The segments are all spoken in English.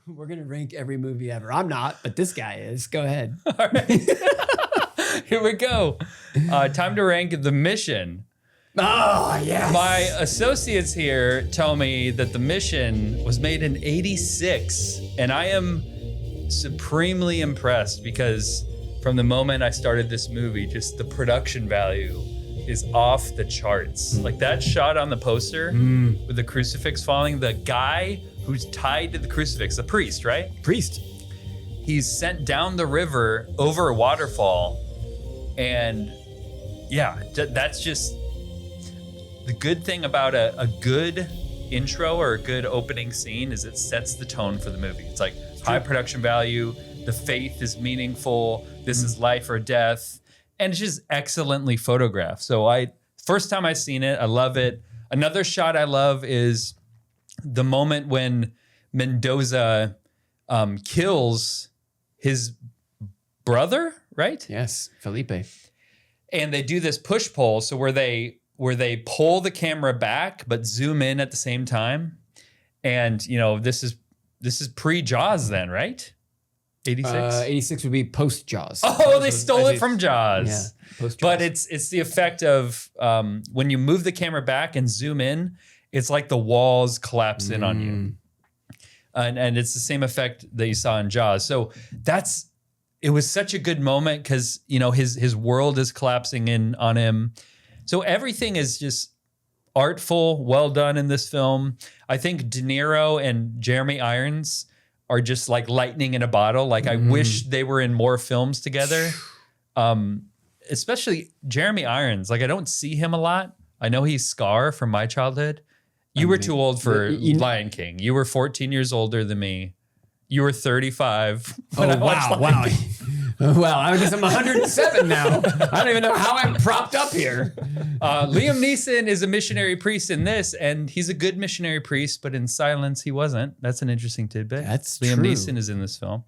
We're going to rank every movie ever. I'm not, but this guy is. Go ahead. All right. Here we go. Time to rank The Mission. Oh, yes. My associates here tell me that The Mission was made in '86, and I am supremely impressed because from the moment I started this movie, just the production value is off the charts. Like that shot on the poster with the crucifix falling, the guy who's tied to the crucifix, the priest, right? Priest. He's sent down the river over a waterfall. And yeah, that's just the good thing about a good intro or a good opening scene is it sets the tone for the movie. It's like high production value, the faith is meaningful, this is life or death, and it's just excellently photographed. So first time I seen it, I love it. Another shot I love is the moment when Mendoza kills his brother, right? Yes, Felipe. And they do this push-pull, so where they pull the camera back but zoom in at the same time. And you know, this is pre-Jaws then, right? 86? 86 would be post-Jaws. Oh, they stole it from Jaws. Yeah, post-Jaws. But it's the effect of when you move the camera back and zoom in, it's like the walls collapse in on you. And it's the same effect that you saw in Jaws. So it was such a good moment because, you know, his world is collapsing in on him. So everything is just artful, well done in this film. I think De Niro and Jeremy Irons are just like lightning in a bottle. Like I wish they were in more films together. Especially Jeremy Irons. Like I don't see him a lot. I know he's Scar from my childhood. You were too old for Lion King. You were 14 years older than me. You were 35. Oh, wow. Well, I guess I'm 107 now. I don't even know how I'm propped up here. Liam Neeson is a missionary priest in this, and he's a good missionary priest, but in Silence, he wasn't. That's an interesting tidbit. That's Liam true. Neeson is in this film.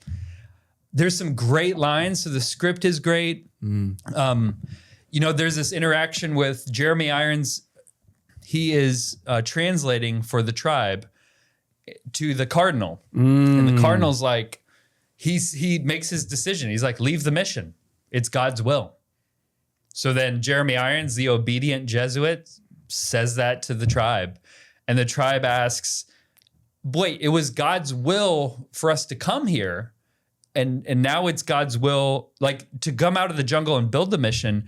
There's some great lines, so the script is great. You know, there's this interaction with Jeremy Irons. He is translating for the tribe to the cardinal. And the cardinal's like, he makes his decision. He's like, leave the mission. It's God's will. So then Jeremy Irons, the obedient Jesuit, says that to the tribe. And the tribe asks, wait, it was God's will for us to come here. And now it's God's will, like, to come out of the jungle and build the mission.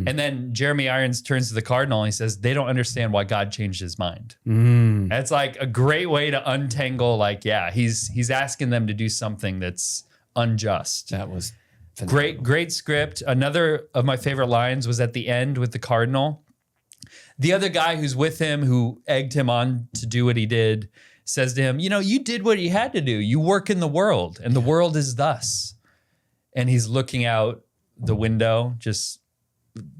And then Jeremy Irons turns to the cardinal and he says, they don't understand why God changed his mind. That's like a great way to untangle, like, yeah, he's asking them to do something that's unjust. That was phenomenal. Great script. Another of my favorite lines was at the end with the cardinal. The other guy who's with him, who egged him on to do what he did, says to him, you know, you did what you had to do. You work in the world, and the world is thus. And he's looking out the window, just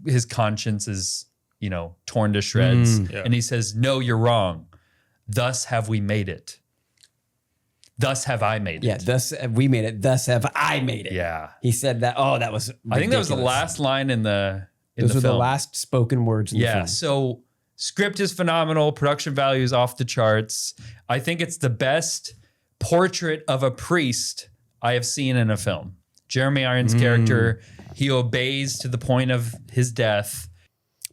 his conscience is, you know, torn to shreds. And he says, no, you're wrong. Thus have we made it. Thus have I made it. Yeah, thus have we made it. Thus have I made it. Yeah. He said that. Oh, that was ridiculous. I think that was the last line in the Those were film. the last spoken words in the film. So script is phenomenal. Production value is off the charts. I think it's the best portrait of a priest I have seen in a film. Jeremy Irons' character, he obeys to the point of his death.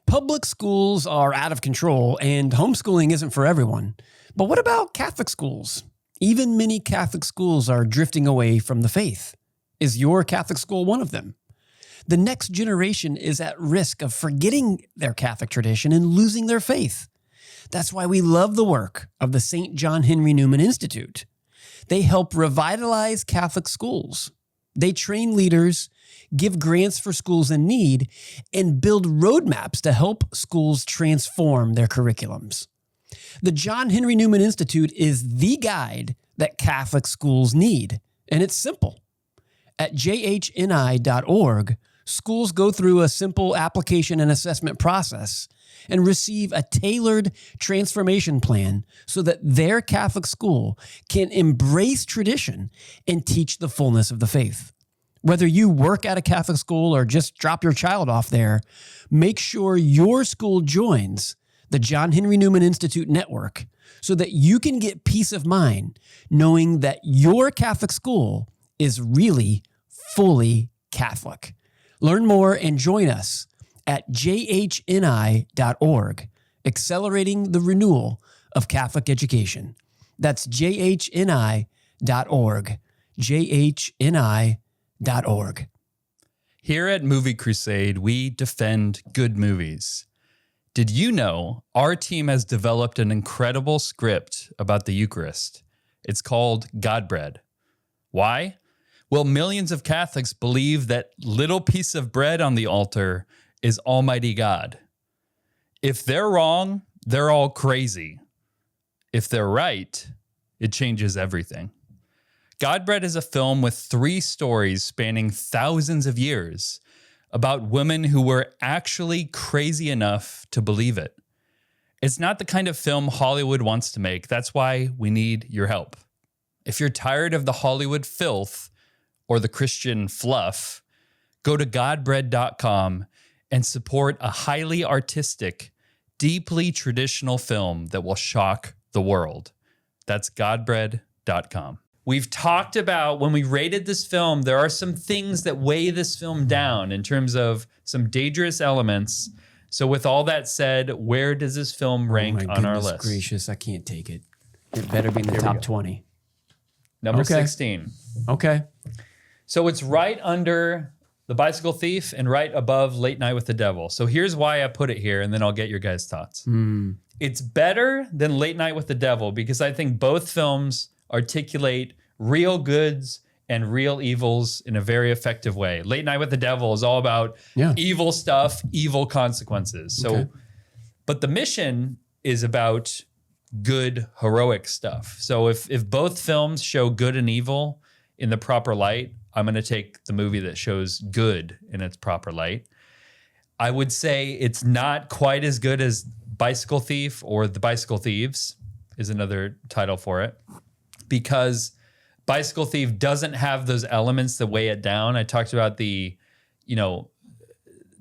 Public schools are out of control, and homeschooling isn't for everyone. But what about Catholic schools? Even many Catholic schools are drifting away from the faith. Is your Catholic school one of them? The next generation is at risk of forgetting their Catholic tradition and losing their faith. That's why we love the work of the St. John Henry Newman Institute. They help revitalize Catholic schools. They train leaders, give grants for schools in need, and build roadmaps to help schools transform their curriculums. The John Henry Newman Institute is the guide that Catholic schools need, and it's simple. At jhni.org, schools go through a simple application and assessment process and receive a tailored transformation plan so that their Catholic school can embrace tradition and teach the fullness of the faith. Whether you work at a Catholic school or just drop your child off there, make sure your school joins the John Henry Newman Institute network so that you can get peace of mind knowing that your Catholic school is really fully Catholic. Learn more and join us at jhni.org, accelerating the renewal of Catholic education. That's jhni.org, jhni.org. Here at Movie Crusade, we defend good movies. Did you know our team has developed an incredible script about the Eucharist? It's called Godbread. Why? Well, millions of Catholics believe that little piece of bread on the altar is Almighty God. If they're wrong, they're all crazy. If they're right, it changes everything. Godbread is a film with 3 stories spanning thousands of years about women who were actually crazy enough to believe it. It's not the kind of film Hollywood wants to make. That's why we need your help. If you're tired of the Hollywood filth or the Christian fluff, go to godbread.com and support a highly artistic, deeply traditional film that will shock the world. That's godbread.com. We've talked about when we rated this film, there are some things that weigh this film down in terms of some dangerous elements. So with all that said, where does this film rank on our list? Goodness gracious, I can't take it. It better be in the top 20. Number 16. Okay. So it's right under The Bicycle Thief and right above Late Night with the Devil. So here's why I put it here, and then I'll get your guys' thoughts. It's better than Late Night with the Devil because I think both films articulate real goods and real evils in a very effective way. Late Night with the Devil is all about evil stuff, evil consequences. So, but The Mission is about good, heroic stuff. So if both films show good and evil in the proper light, I'm going to take the movie that shows good in its proper light. I would say it's not quite as good as Bicycle Thief or The Bicycle Thieves is another title for it, because Bicycle Thief doesn't have those elements that weigh it down. I talked about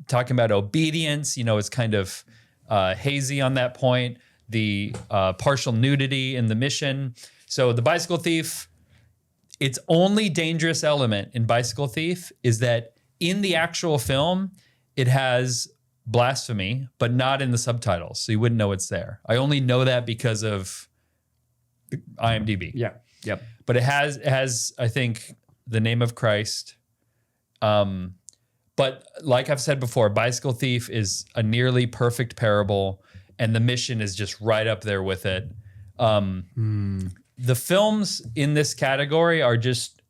talking about obedience, it's kind of hazy on that point, the partial nudity in The Mission. So The Bicycle Thief, its only dangerous element in Bicycle Thief is that in the actual film, it has blasphemy, but not in the subtitles. So you wouldn't know it's there. I only know that because of IMDb. Yeah. Yep. But it has, I think, the name of Christ. But like I've said before, Bicycle Thief is a nearly perfect parable, and The Mission is just right up there with it. The films in this category are just,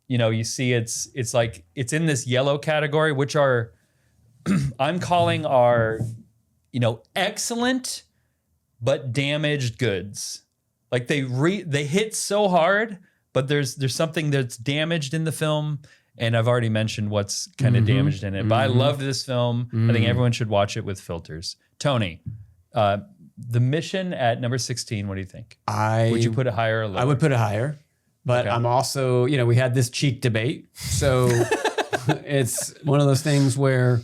you see it's like it's in this yellow category, which are I'm calling are, excellent but damaged goods. Like they hit so hard, but there's something that's damaged in the film, and I've already mentioned what's kind of damaged in it. But I loved this film. I think everyone should watch it with filters. Tony, The Mission at number 16. What do you think? Would you put it higher or lower? I would put it higher, but I'm also, we had this cheek debate, so it's one of those things where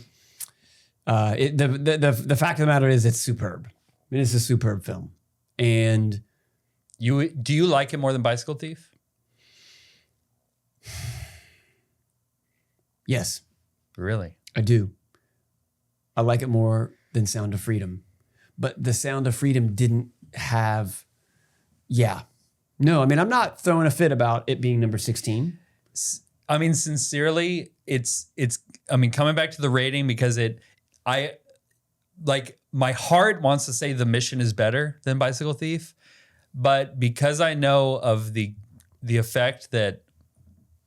the fact of the matter is it's superb. It is a superb film, and. Do you like it more than Bicycle Thief? Yes. Really? I do. I like it more than Sound of Freedom. But the Sound of Freedom didn't have... No, I'm not throwing a fit about it being number 16. Sincerely, it's coming back to the rating because my heart wants to say The Mission is better than Bicycle Thief. But because I know of the effect that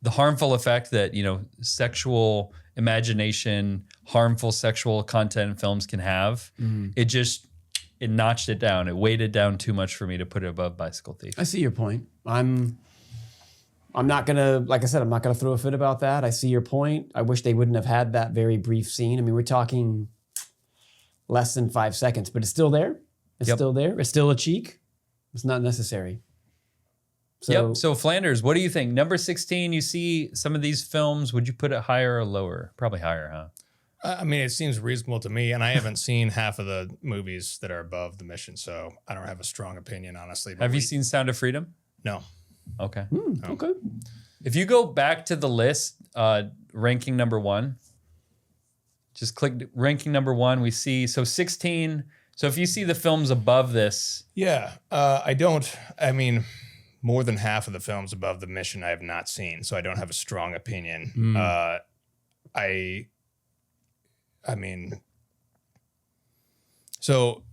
the harmful effect that sexual imagination, harmful sexual content in films can have, it notched it down. It weighted down too much for me to put it above Bicycle Thief. I see your point. I'm not gonna, like I said, I'm not gonna throw a fit about that. I see your point. I wish they wouldn't have had that very brief scene. We're talking less than 5 seconds, but it's still there. It's still there. It's still a cheek. It's not necessary. So Flanders, what do you think? Number 16, you see some of these films, would you put it higher or lower? Probably higher, huh? I mean, it seems reasonable to me, and I haven't seen half of the movies that are above the mission, so I don't have a strong opinion, honestly. Have you seen Sound of Freedom? No. Okay. Okay. If you go back to the list, ranking number 1, just click ranking number 1. We see, so 16. So if you see the films above this. Yeah. I mean, more than half of the films above the mission I have not seen, so I don't have a strong opinion. I mean, so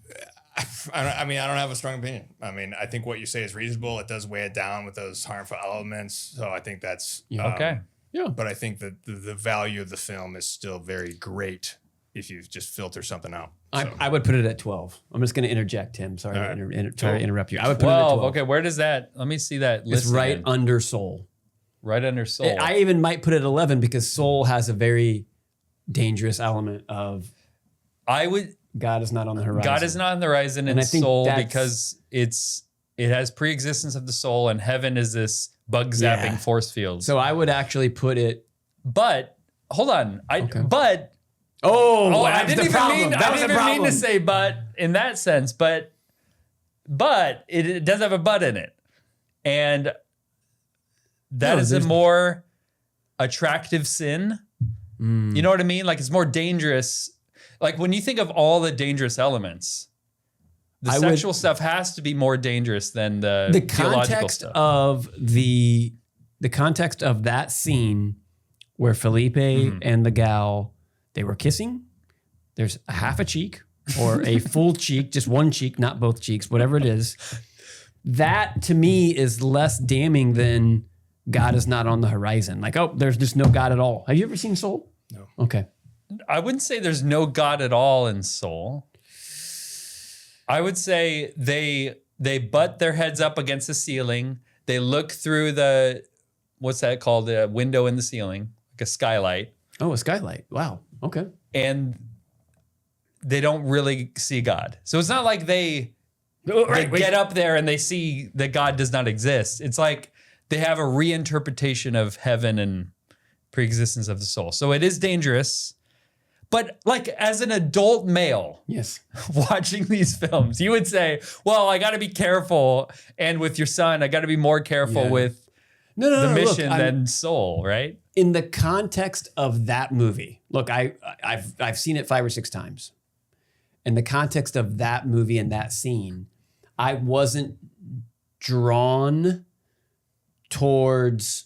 I don't have a strong opinion. I mean, I think what you say is reasonable. It does weigh it down with those harmful elements. So I think that's okay. Yeah. But I think that the value of the film is still very great if you just filter something out. So. I would put it at 12. I'm just going to interject, Tim. Sorry to interrupt you. I would put 12. it at 12. Okay, where does that? Let me see that list. It's right again. under Soul. Right under Soul. I even might put it at 11 because Soul has a very dangerous element of God is not on the horizon. God is not on the horizon in I think Soul because it has pre-existence of the soul, and heaven is this bug zapping force field. So I would actually put it. But hold on, I didn't even mean to say but in that sense, but it does have a but in it, and that is a more attractive sin. You know what I mean? Like it's more dangerous. Like when you think of all the dangerous elements, the sexual stuff has to be more dangerous than the theological stuff. The context of that scene where Felipe and the gal, they were kissing. There's a half a cheek or a full cheek, just one cheek, not both cheeks, whatever it is. That to me is less damning than God is not on the horizon. Like, oh, there's just no God at all. Have you ever seen Soul? No. Okay. I wouldn't say there's no God at all in Soul. I would say they butt their heads up against the ceiling. They look through the, what's that called? The window in the ceiling, like a skylight. Oh, a skylight. Wow. Okay. And they don't really see God. So it's not like they get up there and they see that God does not exist. It's like they have a reinterpretation of heaven and pre-existence of the soul. So it is dangerous. But like as an adult male, yes, watching these films, you would say, well, I got to be careful. And with your son, I got to be more careful with the mission than Soul, right? In the context of that movie, look, I've seen it 5 or 6 times. In the context of that movie and that scene, I wasn't drawn towards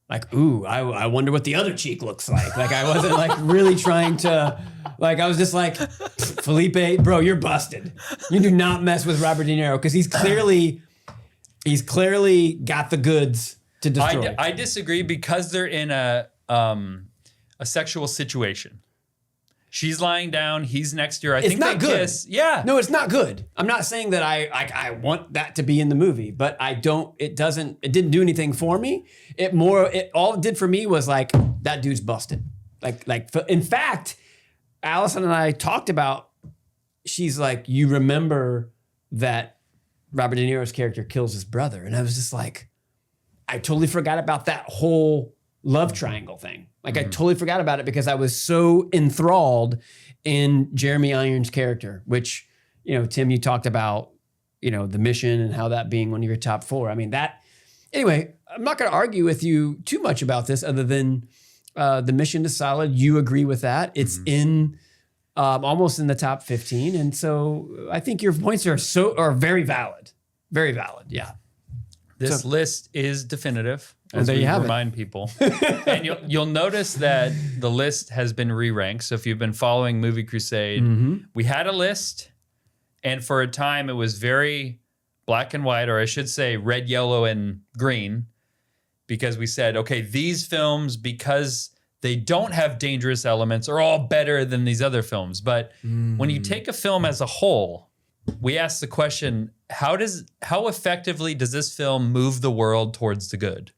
like, ooh, I wonder what the other cheek looks like. Like I wasn't like really trying to, like I was just like, Felipe, bro, you're busted. You do not mess with Robert De Niro because he's clearly got the goods to destroy. I disagree because they're in a sexual situation. She's lying down. He's next to her. I think they kiss. Yeah. No, it's not good. I'm not saying that I want that to be in the movie, but I don't. It didn't do anything for me. All it did for me was like that dude's busted. Like in fact, Allison and I talked about. She's like, you remember that Robert De Niro's character kills his brother, and I was just like, I totally forgot about that whole love triangle thing. Like I totally forgot about it because I was so enthralled in Jeremy Irons' character, which, Tim, you talked about, the mission and how that being one of your top 4. I mean, anyway, I'm not going to argue with you too much about this other than the mission is solid. You agree with that. It's in almost in the top 15. And so I think your points are very valid. Very valid. Yeah. This list is definitive. As there you have remind people. And you'll notice that the list has been re-ranked. So if you've been following Movie Crusade, we had a list, and for a time it was very black and white, or I should say red, yellow, and green, because we said, okay, these films, because they don't have dangerous elements, are all better than these other films. But when you take a film as a whole, we ask the question, how effectively does this film move the world towards the good?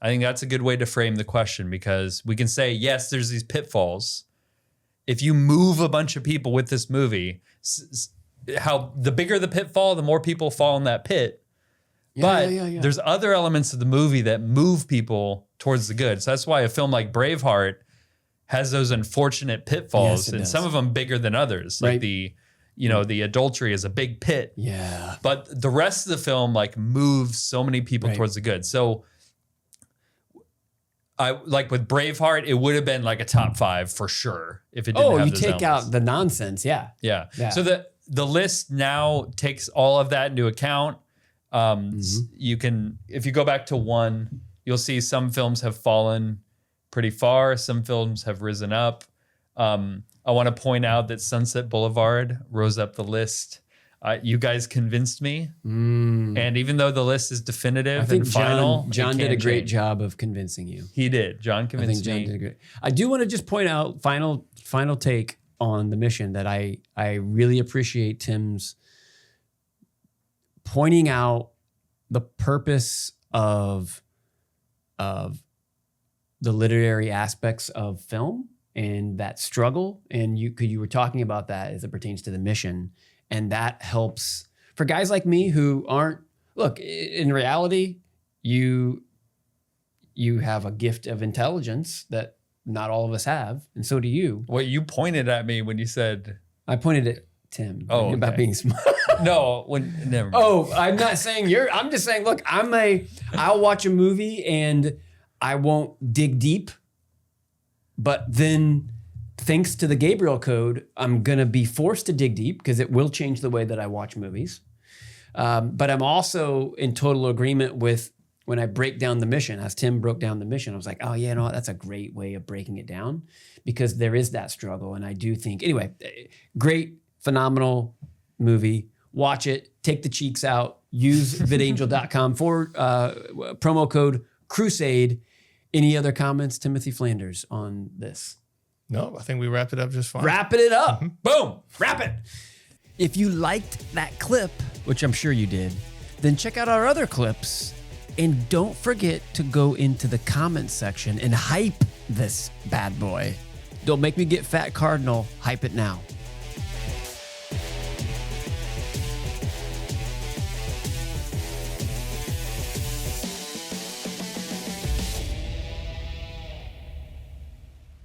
I think that's a good way to frame the question, because we can say, yes, there's these pitfalls. If you move a bunch of people with this movie, how the bigger the pitfall, the more people fall in that pit. But there's other elements of the movie that move people towards the good. So that's why a film like Braveheart has those unfortunate pitfalls, Yes, it and does. some of them bigger than others. Like Right. the adultery is a big pit. Yeah. But the rest of the film like moves so many people Right. towards the good. So I like with Braveheart, it would have been like a top 5 for sure if it didn't have You those take elements. out the nonsense. Yeah. Yeah. Yeah. So the list now takes all of that into account. You can, if you go back to 1, you'll see some films have fallen pretty far. Some films have risen up. I want to point out that Sunset Boulevard rose up the list. You guys convinced me. And even though the list is definitive I think and final, John it did a can great change. job of convincing you. He did. John I think convinced John me. did a great. I do want to just point out final take on the mission that I really appreciate Tim's pointing out the purpose of the literary aspects of film and that struggle. And you were talking about that as it pertains to the mission, and that helps for guys like me who aren't. Look, in reality, you have a gift of intelligence that not all of us have, and so do you. What you pointed at me when you said, I pointed at Tim Oh, about okay. being smart. no, never mind. Oh, I'm not saying you're. I'm just saying. Look, I'll watch a movie and I won't dig deep, but then thanks to the Gabriel Code, I'm gonna be forced to dig deep because it will change the way that I watch movies. But I'm also in total agreement with when I break down the mission. As Tim broke down the mission, I was like, oh yeah, no, that's a great way of breaking it down because there is that struggle. And I do think, anyway, great, phenomenal movie. Watch it, take the cheeks out, use vidangel.com for promo code Crusade. Any other comments, Timothy Flanders, on this? No, I think we wrapped it up just fine. Wrapping it up. Boom. Wrap it. If you liked that clip, which I'm sure you did, then check out our other clips. And don't forget to go into the comments section and hype this bad boy. Don't make me get fat cardinal. Hype it now.